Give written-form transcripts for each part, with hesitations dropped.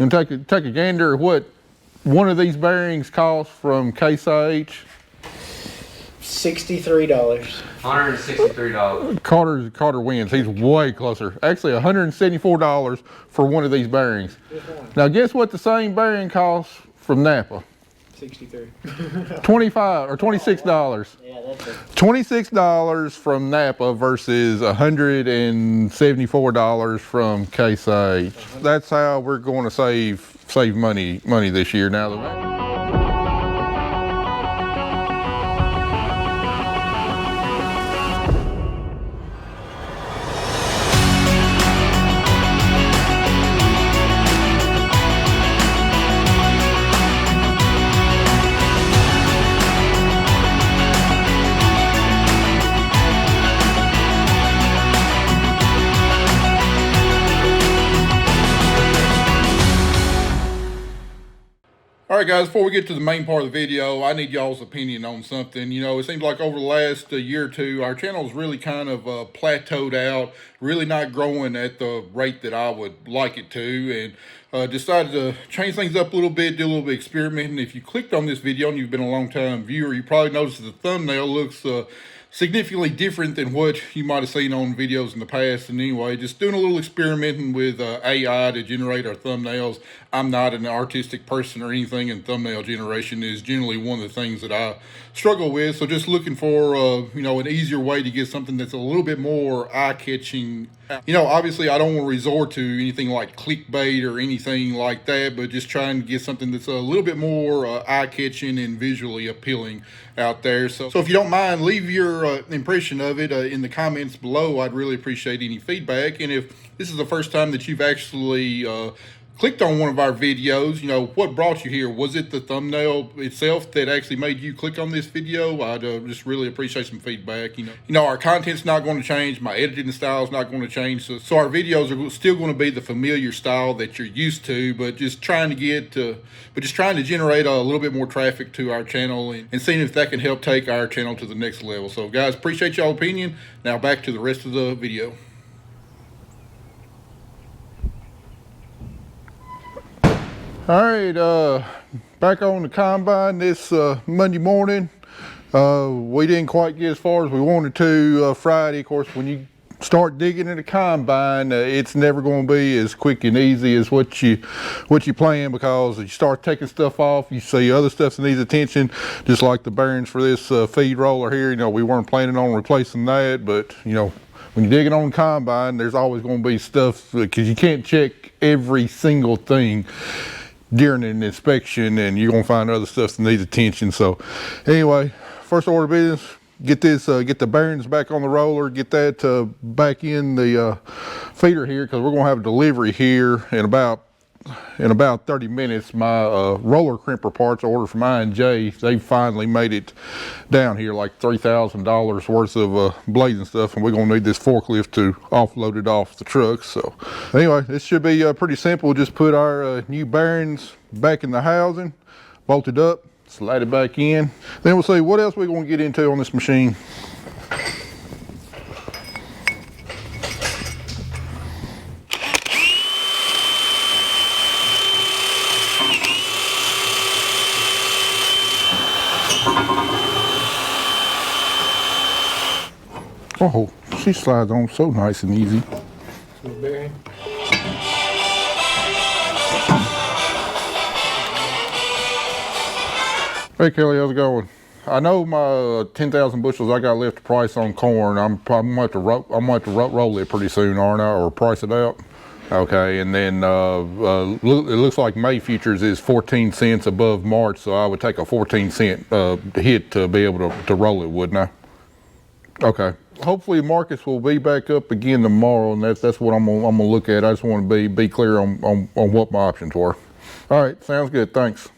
And take a gander at what one of these bearings costs from Case IH. $63. $163. Carter wins. He's way closer. Actually, $174 for one of these bearings. Now, guess what the same bearing costs from Napa? 63. $25 or $26. Yeah, that's it. $26 from Napa versus $174 from Case IH. That's how we're going to save money this year now. All right, guys, before we get to the main part of the video, I need y'all's opinion on something. You know, it seems like over the last year or two, our channel's really kind of plateaued out, really not growing at the rate that I would like it to, and decided to change things up a little bit, do a little bit of experimenting. If you clicked on this video and you've been a long-time viewer, you probably noticed that the thumbnail looks significantly different than what you might have seen on videos in the past. And anyway, just doing a little experimenting with AI to generate our thumbnails. I'm not an artistic person or anything, and thumbnail generation is generally one of the things that I struggle with. So just looking for you know, an easier way to get something that's a little bit more eye-catching. You know, obviously I don't want to resort to anything like clickbait or anything like that, but just trying to get something that's a little bit more eye-catching and visually appealing out there. So if you don't mind, leave your impression of it in the comments below. I'd really appreciate any feedback. And if this is the first time that you've actually clicked on one of our videos, you know, what brought you here? Was it the thumbnail itself that actually made you click on this video? I'd just really appreciate some feedback. You know, our content's not going to change. My editing style is not going to change. So our videos are still going to be the familiar style that you're used to, but just trying to generate a little bit more traffic to our channel and seeing if that can help take our channel to the next level. So guys, appreciate y'all's opinion. Now back to the rest of the video. All right, back on the combine this Monday morning. We didn't quite get as far as we wanted to Friday. Of course, when you start digging in the combine, it's never going to be as quick and easy as what you plan, because as you start taking stuff off, you see other stuff that needs attention, just like the bearings for this feed roller here. You know, we weren't planning on replacing that, but you know, when you're digging on the combine, there's always going to be stuff, because you can't check every single thing during an inspection, and you're gonna find other stuff that needs attention. So anyway, first order of business, get the bearings back on the roller, get that back in the feeder here, because we're gonna have a delivery here in about 30 minutes. My roller crimper parts I ordered from I&J, they finally made it down here, like $3,000 worth of blades and stuff, and we're gonna need this forklift to offload it off the truck. So anyway, this should be pretty simple. Just put our new bearings back in the housing, bolt it up, slide it back in. Then we'll see what else we're gonna get into on this machine. Oh, she slides on so nice and easy. Bearing. Hey Kelly, how's it going? I know my 10,000 bushels I got left to price on corn. I'm gonna have to roll it pretty soon, aren't I, or price it out? Okay, and then it looks like May futures is 14 cents above March, so I would take a 14-cent hit to be able to roll it, wouldn't I? Okay. Hopefully markets will be back up again tomorrow, and that's what I'm gonna look at. I just want to be clear on what my options were. All right, sounds good. Thanks.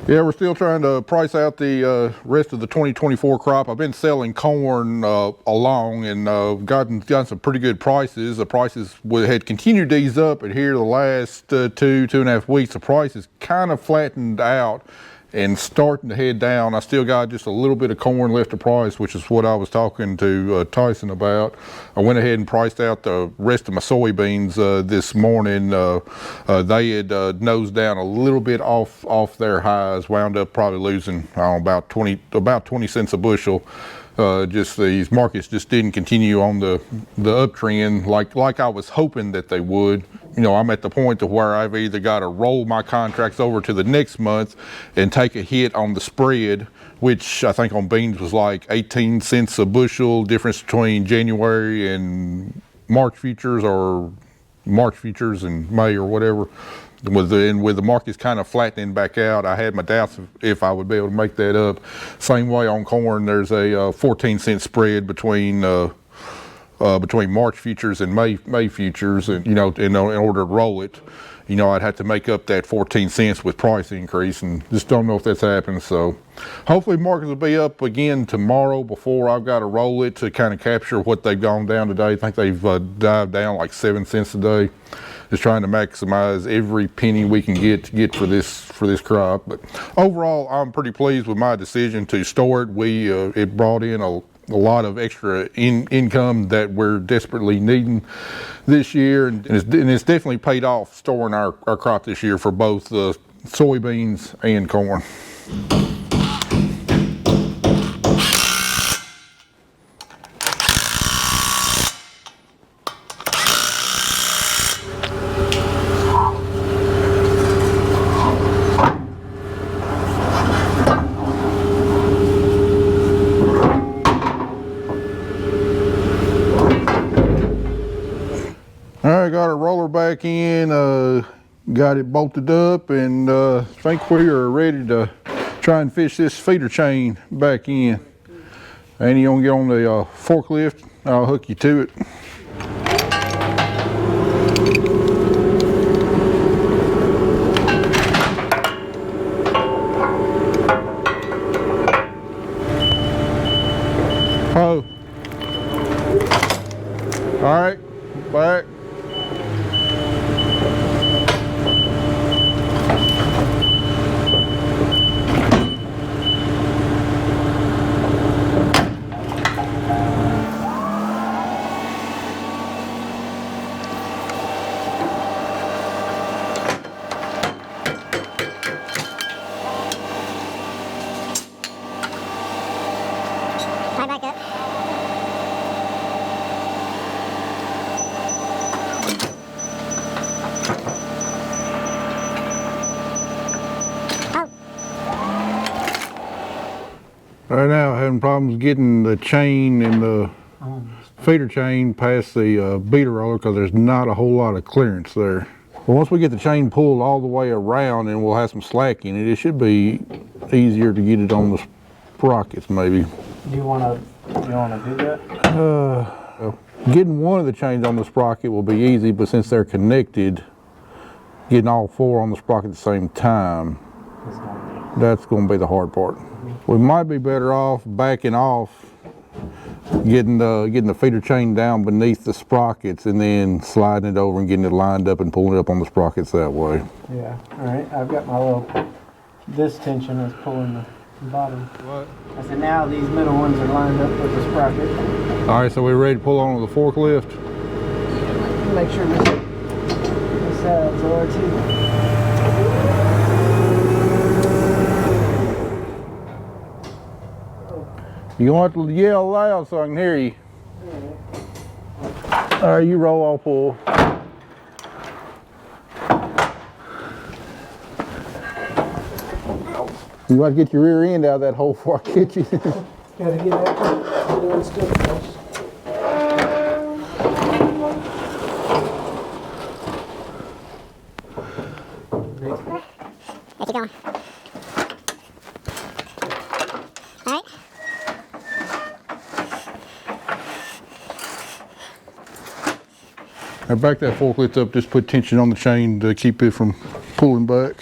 Yeah, we're still trying to price out the rest of the 2024 crop. I've been selling corn along and gotten some pretty good prices. The prices had continued to ease up, but here the last two and a half weeks, the prices kind of flattened out and starting to head down. I still got just a little bit of corn left to price, which is what I was talking to Tyson about. I went ahead and priced out the rest of my soybeans this morning. They had nosed down a little bit off their highs, wound up probably losing about 20 cents a bushel. Just these markets just didn't continue on the uptrend like I was hoping that they would. You know, I'm at the point to where I've either got to roll my contracts over to the next month and take a hit on the spread, which I think on beans was like 18 cents a bushel difference between January and March futures, or March futures and May or whatever. With the markets kind of flattening back out, I had my doubts if I would be able to make that up. Same way on corn, there's a 14-cent spread between March futures and May futures, and in order to roll it, I'd have to make up that 14 cents with price increase, and just don't know if that's happening. So hopefully markets will be up again tomorrow before I've got to roll it to kind of capture what they've gone down today. I think they've dived down like 7 cents a day. Just trying to maximize every penny we can get for this crop. But overall, I'm pretty pleased with my decision to store it. It brought in a lot of extra income that we're desperately needing this year, and it's definitely paid off storing our crop this year for both soybeans and corn. All right, got our roller back in, got it bolted up, and I think we are ready to try and fish this feeder chain back in. And you want to get on the forklift, I'll hook you to it. Oh. All right, back. Back up. Right now, having problems getting the chain and the feeder chain past the beater roller because there's not a whole lot of clearance there. But once we get the chain pulled all the way around and we'll have some slack in it, it should be easier to get it on the sprockets maybe. Do you want to do that? Getting one of the chains on the sprocket will be easy, but since they're connected, getting all four on the sprocket at the same time, that's going to be the hard part. We might be better off backing off, getting the feeder chain down beneath the sprockets and then sliding it over and getting it lined up and pulling it up on the sprockets that way. Yeah. All right. I've got my little. This tension is pulling the bottom. What? I said now these middle ones are lined up with the sprocket. All right, so we're ready to pull on with the forklift. Make sure this sides are too. You want to yell loud so I can hear you. All right, you roll, I'll pull. You want to get your rear end out of that hole before I get you. Gotta get that doing stuff first. Get you going. All right. Now back that forklift up, just put tension on the chain to keep it from pulling back.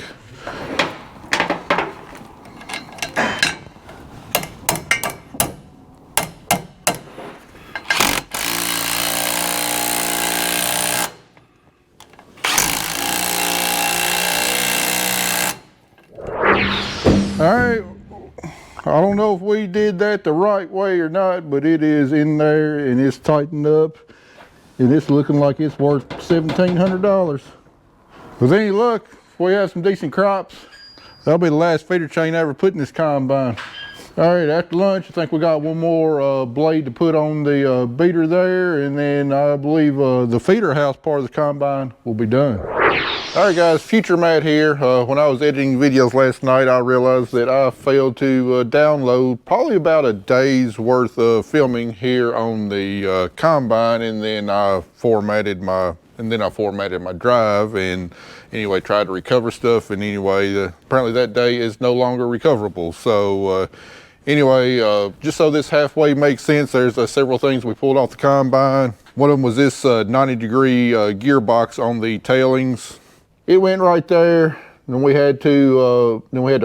All I don't know if we did that the right way or not, but it is in there and it's tightened up and it's looking like it's worth $1,700. With any luck, if we have some decent crops, that'll be the last feeder chain I ever put in this combine. All right, after lunch, I think we got one more blade to put on the beater there, and then I believe the feeder house part of the combine will be done. All right, guys, Future Matt here. When I was editing videos last night, I realized that I failed to download probably about a day's worth of filming here on the combine, and then I formatted my drive, and anyway, tried to recover stuff, and anyway, apparently that day is no longer recoverable. So anyway, just so this halfway makes sense, there's several things we pulled off the combine. One of them was this 90-degree gearbox on the tailings. It went right there, and we had to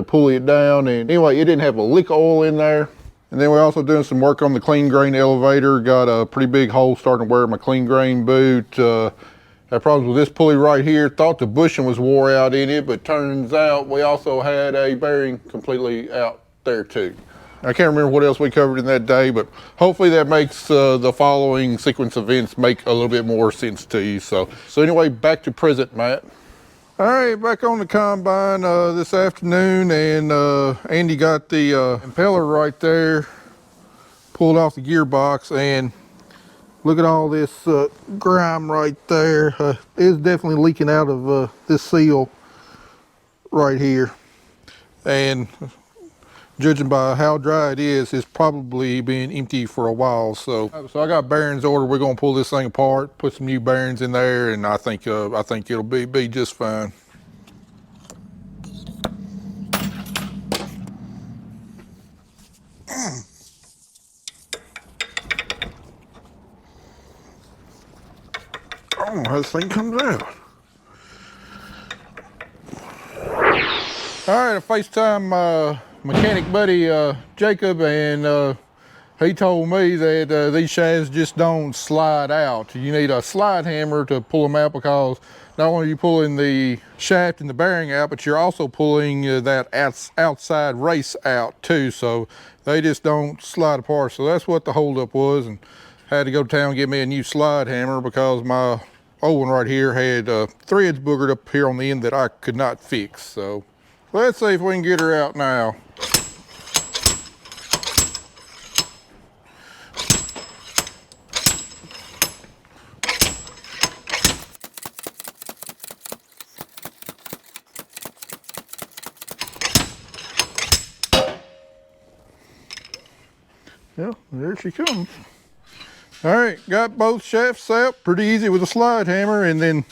pulley it down, and anyway, it didn't have a lick of oil in there. And then we're also doing some work on the clean grain elevator. Got a pretty big hole starting to wear my clean grain boot. Had problems with this pulley right here. Thought the bushing was wore out in it, but turns out we also had a bearing completely out there too. I can't remember what else we covered in that day, but hopefully that makes the following sequence of events make a little bit more sense to you. So anyway, back to present, Matt. All right, back on the combine this afternoon, and Andy got the impeller right there, pulled off the gearbox, and look at all this grime right there. It's definitely leaking out of this seal right here, and judging by how dry it is, it's probably been empty for a while. So I got bearings ordered. We're gonna pull this thing apart, put some new bearings in there, and I think it'll be just fine. I don't know how this thing comes out. All right, I FaceTime my mechanic buddy Jacob, and he told me that these shafts just don't slide out. You need a slide hammer to pull them out, because not only are you pulling the shaft and the bearing out, but you're also pulling that outside race out too. So they just don't slide apart. So that's what the holdup was, and had to go to town and get me a new slide hammer, because my old one right here had threads boogered up here on the end that I could not fix. So let's see if we can get her out now. Yeah, there she comes. All right, got both shafts out pretty easy with a slide hammer, and then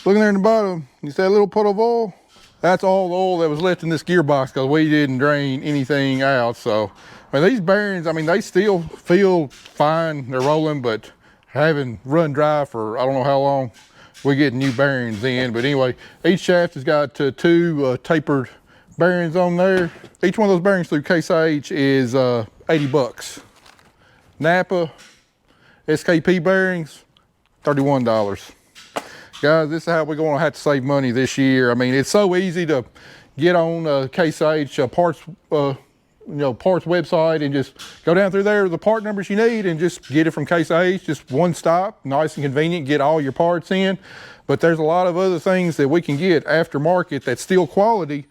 looking there in the bottom, you see that little puddle of oil? That's all the oil that was left in this gearbox, because we didn't drain anything out. So, I mean, these bearings, I mean, they still feel fine, they're rolling, but having run dry for I don't know how long, we get new bearings in. But anyway, each shaft has got two tapered bearings on there. Each one of those bearings through Case IH is 80 bucks. Napa SKP bearings, $31. Guys, this is how we're going to have to save money this year. I mean, it's so easy to get on Case IH parts, parts website, and just go down through there, the part numbers you need, and just get it from Case IH. Just one stop, nice and convenient, get all your parts in. But there's a lot of other things that we can get aftermarket that's still quality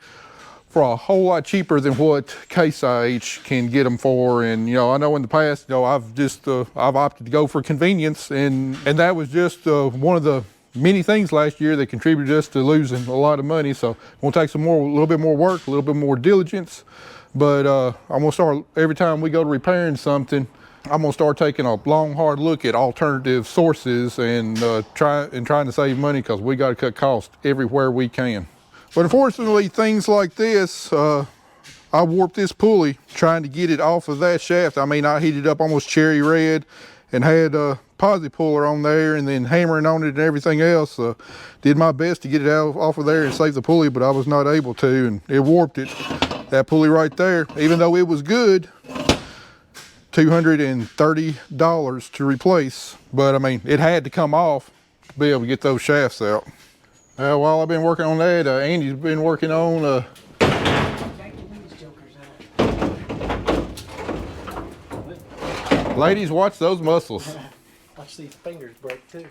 for a whole lot cheaper than what Case IH can get them for. And I know in the past, I've opted to go for convenience, and that was just one of the many things last year that contributed us to losing a lot of money. So we'll take a little bit more work, a little bit more diligence. But I'm gonna start, every time we go to repairing something, I'm gonna start taking a long, hard look at alternative sources and trying to save money, because we got to cut costs everywhere we can. But unfortunately, things like this, I warped this pulley trying to get it off of that shaft. I mean, I heated up almost cherry red and had a posi puller on there, and then hammering on it and everything else. Did my best to get it off of there and save the pulley, but I was not able to, and it warped it. That pulley right there, even though it was good, $230 to replace. But I mean, it had to come off to be able to get those shafts out. While I've been working on that, Andy's been working on Ladies, watch those muscles. Watch these fingers break too.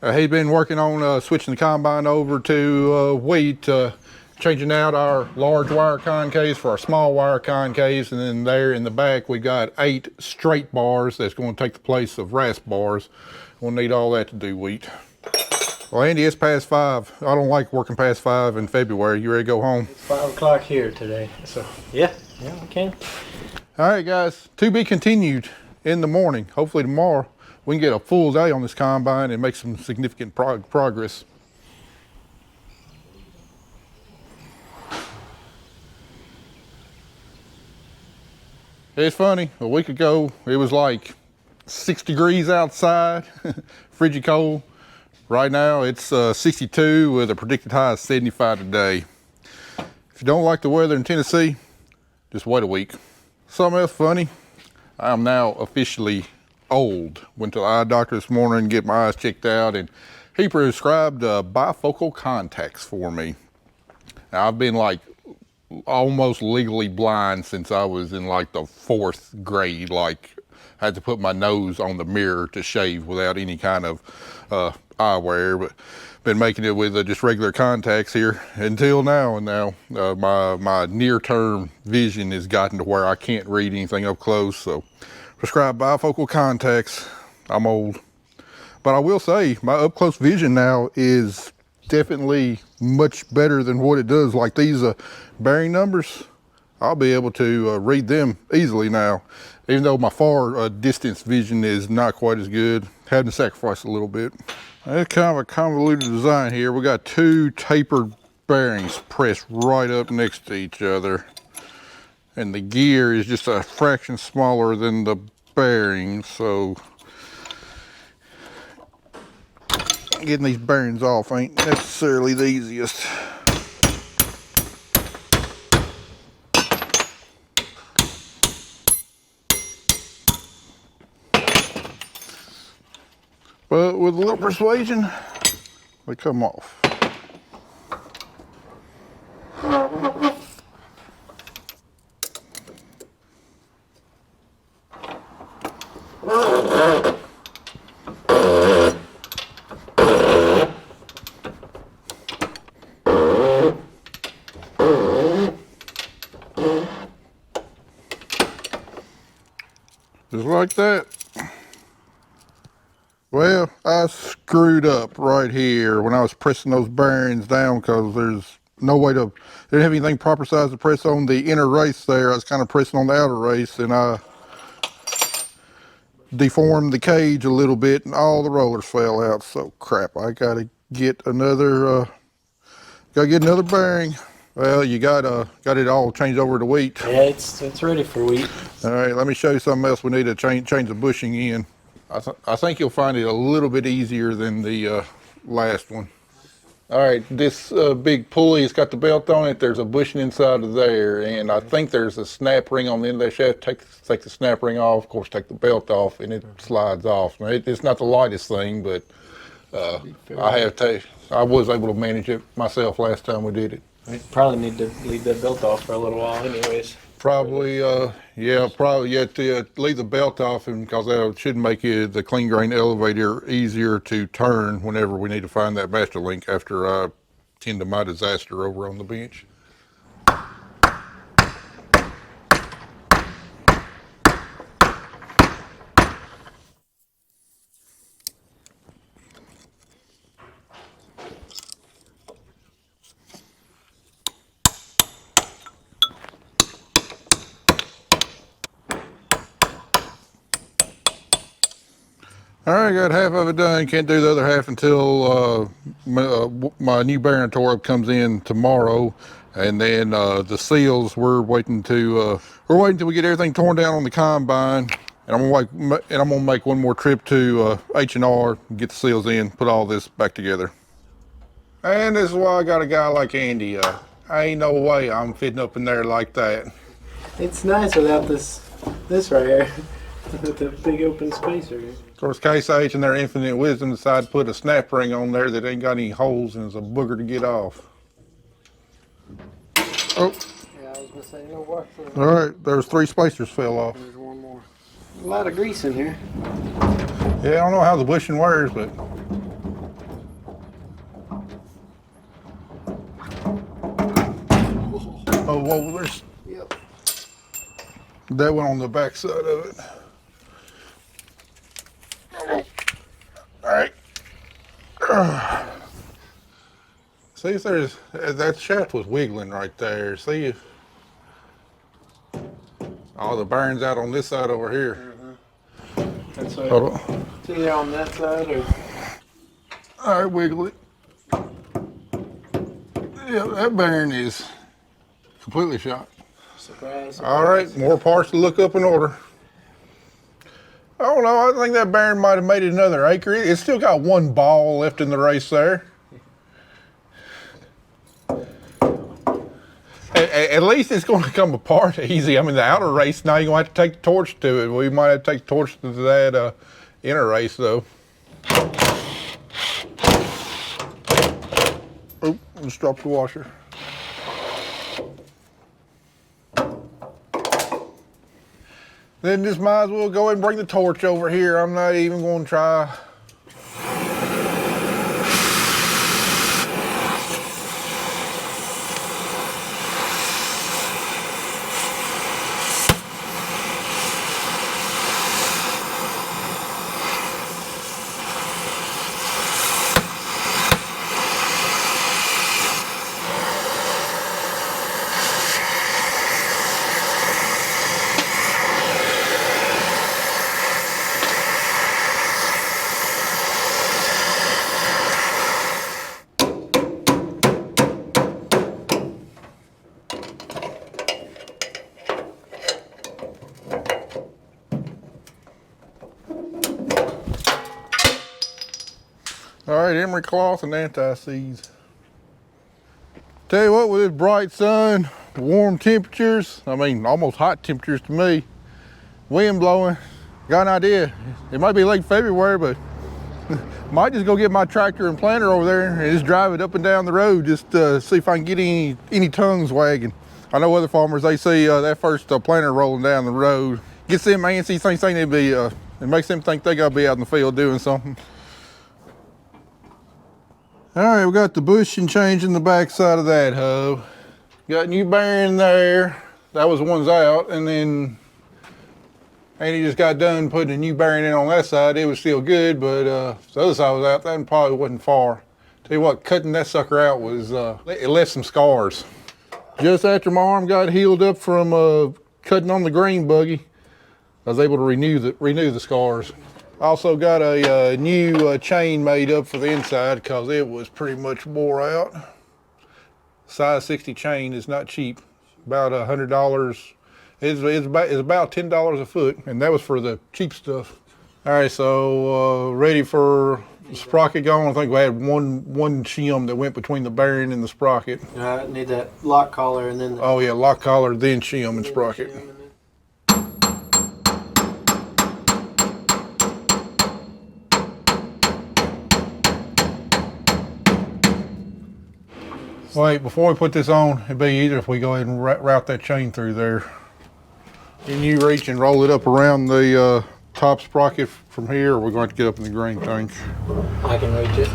He's been working on switching the combine over to wheat, changing out our large wire concaves for our small wire concaves, and then there in the back we got 8 straight bars that's going to take the place of rasp bars. We'll need all that to do wheat. Well, Andy, it's past 5. I don't like working past 5 in February. You ready to go home? It's 5 o'clock here today, so yeah, we can. All right, guys, to be continued in the morning. Hopefully tomorrow we can get a full day on this combine and make some significant progress. It's funny, a week ago it was like 6 degrees outside, frigid cold. Right now it's 62 with a predicted high of 75 today. If you don't like the weather in Tennessee, just wait a week. Something else funny, I am now officially old. Went to the eye doctor this morning to get my eyes checked out, and he prescribed bifocal contacts for me. Now, I've been like almost legally blind since I was in like the 4th grade. Like, I had to put my nose on the mirror to shave without any kind of eyewear, but been making it with just regular contacts here until now. And now my near-term vision has gotten to where I can't read anything up close, so prescribed bifocal contacts. I'm old, but I will say my up close vision now is definitely much better than what it does. Like these bearing numbers, I'll be able to read them easily now, even though my far distance vision is not quite as good. Had to sacrifice a little bit. It's kind of a convoluted design here. We got 2 tapered bearings pressed right up next to each other, and the gear is just a fraction smaller than the bearings, so getting these bearings off ain't necessarily the easiest. But with a little persuasion, they come off. Just like that. Well, I screwed up right here when I was pressing those bearings down, because there's no way to, they didn't have anything proper size to press on the inner race there. I was kind of pressing on the outer race, and I deformed the cage a little bit and all the rollers fell out. So crap, I gotta get another bearing. Well, you got it all changed over to wheat. Yeah, it's ready for wheat. All right, let me show you something else we need to change the bushing in. I think you'll find it a little bit easier than the last one. All right, this big pulley has got the belt on it. There's a bushing inside of there, and I think there's a snap ring on the end of that shaft. Take the snap ring off, of course, take the belt off, and it slides off. Now, it's not the lightest thing, but I was able to manage it myself last time we did it. We probably need to leave that belt off for a little while anyways. Probably, probably yet to leave the belt off, and because that should make the clean grain elevator easier to turn whenever we need to find that master link after I tend to my disaster over on the bench. All right, got half of it done. Can't do the other half until my new bearing tore up comes in tomorrow, and then the seals we're waiting till we get everything torn down on the combine, and I'm gonna make one more trip to H&R, get the seals in, put all this back together. And this is why I got a guy like Andy. Ain't no way I'm fitting up in there like that. It's nice without this right here. With the big open space right here. Of course, Case H and their infinite wisdom decided to put a snap ring on there that ain't got any holes and it's a booger to get off. Oh. Yeah, I was gonna say no washer. All right, there's 3 spacers fell off. There's one more. A lot of grease in here. Yeah, I don't know how the bushing wears, but oh, well, there's Yep. that one on the back side of it. All right. See if there's, that shaft was wiggling right there. See if all the bearings out on this side over here. That's Hold right. on. It's either on that side or. All right, wiggle it. Yeah, that bearing is completely shot. Surprise. All right, more parts to look up in order. I don't know, I think that bearing might have made it another acre. It's still got 1 ball left in the race there. At least it's going to come apart easy. I mean, the outer race, now you're going to have to take the torch to it. We might have to take the torch to that inner race, though. Oh, just dropped the washer. Then just might as well go ahead and bring the torch over here. I'm not even going to try. All right, emery cloth and anti-seize. Tell you what, with this bright sun, warm temperatures, I mean, almost hot temperatures to me, wind blowing, got an idea. It might be late February, but might just go get my tractor and planter over there and just drive it up and down the road, just see if I can get any tongues wagging. I know other farmers, they see that first planter rolling down the road, gets them antsy, thinks they need to be, it makes them think they gotta be out in the field doing something. All right, we got the bushing change in the back side of that hub. Got new bearing there. That was the ones out, and then Andy just got done putting a new bearing in on that side. It was still good, but the other side was out. That one probably wasn't far. Tell you what, cutting that sucker out was, it left some scars. Just after my arm got healed up from cutting on the green buggy, I was able to renew the scars. Also got a new chain made up for the inside because it was pretty much wore out. Size 60 chain is not cheap, about $100. It's about $10 a foot, and that was for the cheap stuff. All right, so ready for the sprocket going. I think we had one shim that went between the bearing and the sprocket. I need that lock collar and then. Oh yeah, lock collar, then shim and sprocket. Wait, before we put this on, it'd be easier if we go ahead and route that chain through there. Can you reach and roll it up around the top sprocket from here, or we're going to get up in the grain tank? I can reach it.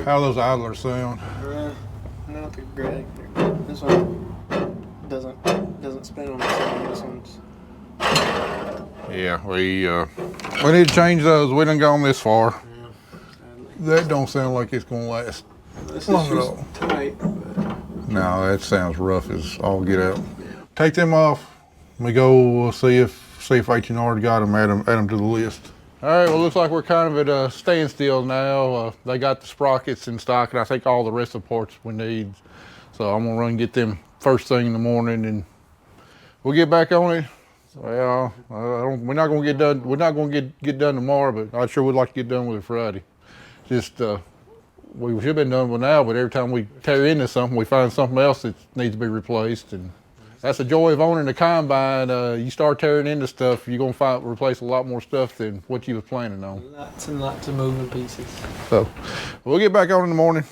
How those idlers sound? No, they're great. This one doesn't spin on this one. This one's. Yeah, we need to change those. We done gone this far. Yeah, That don't sound like it's gonna last. this long is at just all. tight. But No, that sounds rough as all get out. Take them off. We go see if H&R got them, add them to the list. All right, well, looks like we're kind of at a standstill now. They got the sprockets in stock, and I think all the rest of the parts we need. So I'm gonna run and get them first thing in the morning, and we'll get back on it. Well, we're not gonna get done. We're not gonna get done tomorrow, but I sure would like to get done with it Friday. Just we should have been done with now, but every time we tear into something, we find something else that needs to be replaced, and that's the joy of owning a combine. You start tearing into stuff, you're gonna replace a lot more stuff than what you was planning on. lots and lots of moving pieces. So we'll get back on in the morning.